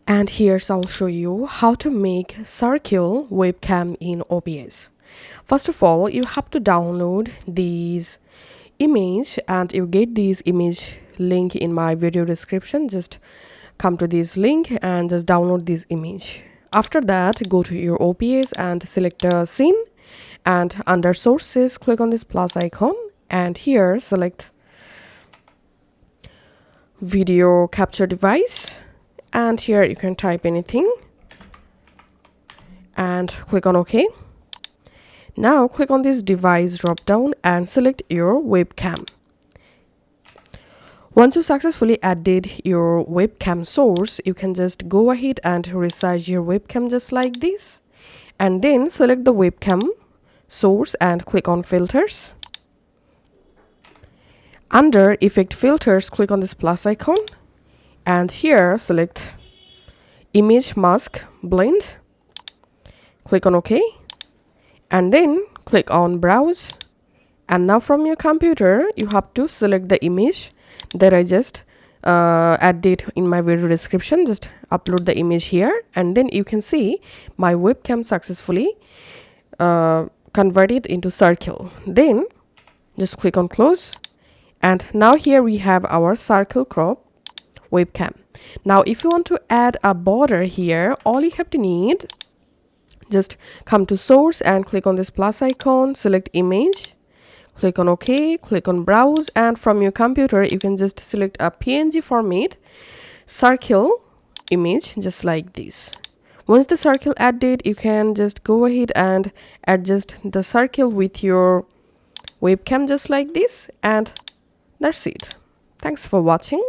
And here's I'll show you how to make circle webcam in OBS. First of all, you have to download these image and you get this image link in my video description. Just come to this link and just download this image. After that, go to your OBS and select a scene, and under sources click on this plus icon, and here select video capture device, and here you can type anything and click on OK. Now click on this device drop down and select your webcam. Once you successfully added your webcam source, you can just go ahead and resize your webcam just like this, and then select the webcam source and click on filters. Under effect filters, click on this plus icon, and here select image mask blend, click on OK, and then click on browse. And now from your computer you have to select the image that I just added in my video description. Just upload the image here, and then you can see my webcam successfully converted into circle. Then just click on close, and now here we have our circle crop webcam. Now if you want to add a border here, all you have to need, just come to source and click on this plus icon, select image, click on OK, click on browse, and from your computer you can just select a PNG format circle image just like this. Once the circle added, you can just go ahead and adjust the circle with your webcam just like this, and that's it. Thanks for watching.